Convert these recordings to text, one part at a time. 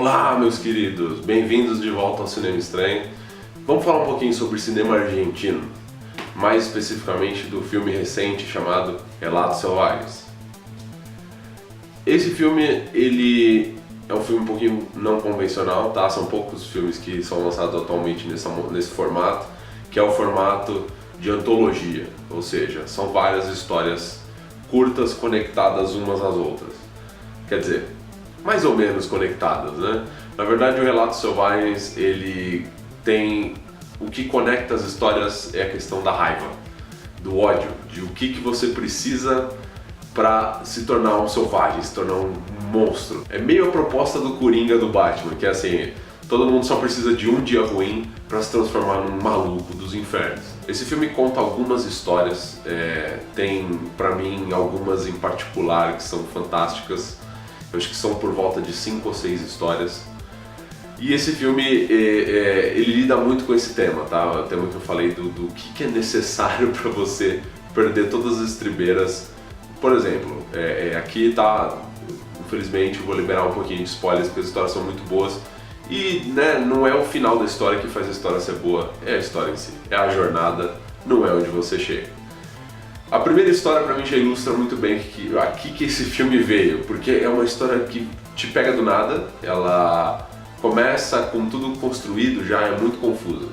Olá, meus queridos, bem-vindos de volta ao Cinema Estranho. Vamos falar um pouquinho sobre cinema argentino, mais especificamente do filme recente chamado Relatos Selvagens. Esse filme, ele é um filme um pouquinho não convencional, tá? São poucos filmes que são lançados atualmente nesse formato, que é o formato de antologia, ou seja, são várias histórias curtas conectadas umas às outras. Quer dizer, mais ou menos conectadas, né? Na verdade, o Relatos Selvagens, ele tem... O que conecta as histórias é a questão da raiva, do ódio, de o que você precisa para se tornar um selvagem, se tornar um monstro. É meio a proposta do Coringa do Batman, que é assim, todo mundo só precisa de um dia ruim para se transformar num maluco dos infernos. Esse filme conta algumas histórias, tem pra mim algumas em particular que são fantásticas. Eu acho que são por volta de 5 ou 6 histórias. E esse filme, ele lida muito com esse tema, tá? O tema que eu falei do que é necessário para você perder todas as estribeiras. Por exemplo, aqui tá, infelizmente eu vou liberar um pouquinho de spoilers porque as histórias são muito boas. E né, não é o final da história que faz a história ser boa, é a história em si, é a jornada, não é onde você chega. A primeira história pra mim já ilustra muito bem aqui que esse filme veio, porque é uma história que te pega do nada, ela começa com tudo construído, já é muito confusa.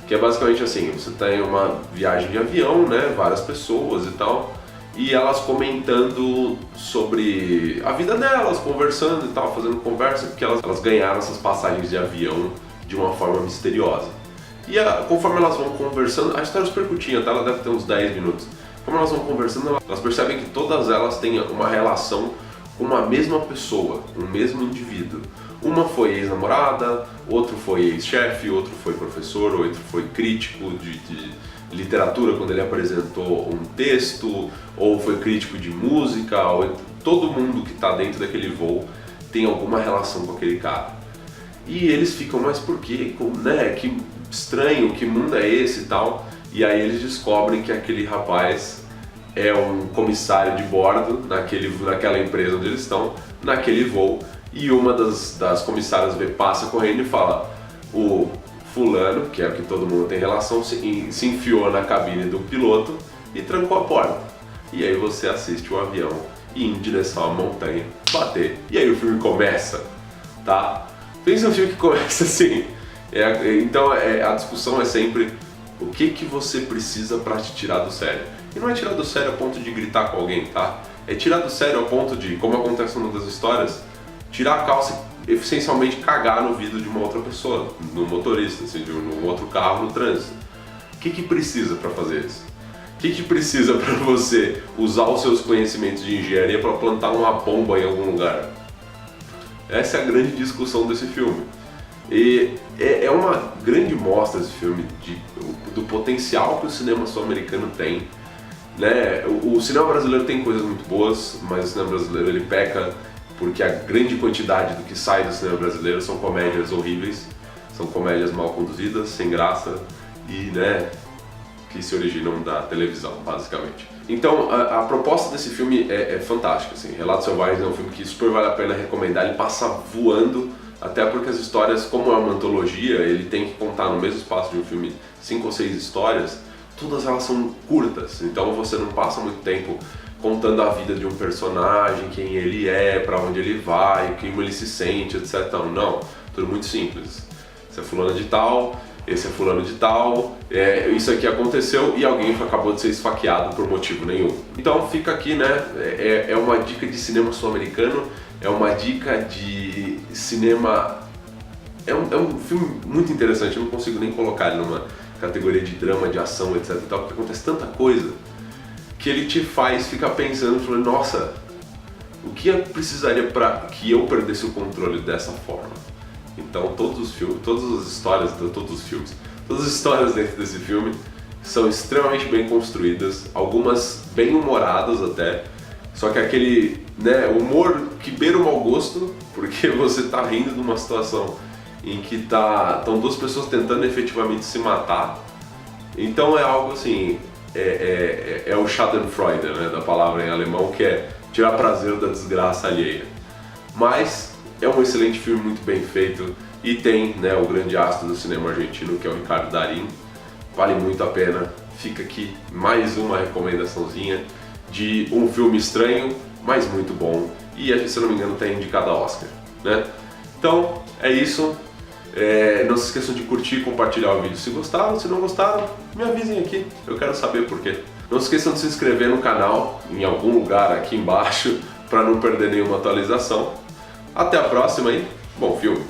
Que é basicamente assim, você tem uma viagem de avião, né, várias pessoas e tal, e elas comentando sobre a vida delas, conversando e tal, fazendo conversa, porque elas ganharam essas passagens de avião de uma forma misteriosa. E conforme elas vão conversando, a história é super curtinha, tá? Ela deve ter uns 10 minutos. Como elas vão conversando, elas percebem que todas elas têm uma relação com uma mesma pessoa, um mesmo indivíduo. Uma foi ex-namorada, outro foi ex-chefe, outro foi professor, outro foi crítico de literatura quando ele apresentou um texto, ou foi crítico de música, todo mundo que está dentro daquele voo tem alguma relação com aquele cara. E eles ficam, mas por quê? Né? Que estranho, que mundo é esse e tal? E aí eles descobrem que aquele rapaz é um comissário de bordo naquela empresa onde eles estão, naquele voo, e uma das comissárias passa correndo e fala: o fulano, que é o que todo mundo tem relação, se enfiou na cabine do piloto e trancou a porta. E aí você assiste o avião ir em direção à montanha, bater, e aí o filme começa, tá? Pensa um filme que começa assim, então a discussão é sempre o que você precisa para te tirar do sério. E não é tirar do sério a ponto de gritar com alguém, tá? É tirar do sério a ponto de, como acontece numa das histórias, tirar a calça e essencialmente cagar no vidro de uma outra pessoa, no motorista, assim, de um outro carro no trânsito. O que precisa para fazer isso? O que precisa para você usar os seus conhecimentos de engenharia para plantar uma bomba em algum lugar? Essa é a grande discussão desse filme. E é uma grande mostra esse filme do potencial que o cinema sul-americano tem, né? O cinema brasileiro tem coisas muito boas, mas o cinema brasileiro ele peca porque a grande quantidade do que sai do cinema brasileiro são comédias horríveis, são comédias mal conduzidas, sem graça e, né, que se originam da televisão, basicamente. Então, a proposta desse filme é fantástica, assim. Relatos Selvagens é um filme que super vale a pena recomendar, ele passa voando, até porque as histórias, como é uma antologia, ele tem que contar no mesmo espaço de um filme 5 ou 6 histórias, todas elas são curtas, então você não passa muito tempo contando a vida de um personagem, quem ele é, para onde ele vai, como ele se sente, etc. Não, tudo muito simples. Esse é fulano de tal, esse é fulano de tal, isso aqui aconteceu e alguém acabou de ser esfaqueado por motivo nenhum. Então fica aqui, né, é uma dica de cinema sul-americano, é uma dica de cinema... É um filme muito interessante, eu não consigo nem colocar ele numa categoria de drama, de ação, etc. e tal, porque acontece tanta coisa que ele te faz ficar pensando, falando, nossa, o que eu precisaria para que eu perdesse o controle dessa forma? Então todas as histórias dentro desse filme são extremamente bem construídas, algumas bem humoradas até, só que aquele, né, humor que beira o mau gosto, porque você tá rindo de uma situação em que estão duas pessoas tentando efetivamente se matar. Então é algo assim, é o Schadenfreude, né, da palavra em alemão, que é tirar prazer da desgraça alheia. Mas É um excelente filme, muito bem feito, e tem, né, o grande astro do cinema argentino, que é o Ricardo Darín. Vale muito a pena. Fica aqui mais uma recomendaçãozinha de um filme estranho, mas muito bom, e se eu não me engano está indicado a Oscar, né? Então é isso. Não se esqueçam de curtir e compartilhar o vídeo se gostaram. Se não gostaram, me avisem aqui, eu quero saber por quê. Não se esqueçam de se inscrever no canal em algum lugar aqui embaixo para não perder nenhuma atualização. Até a próxima e bom filme!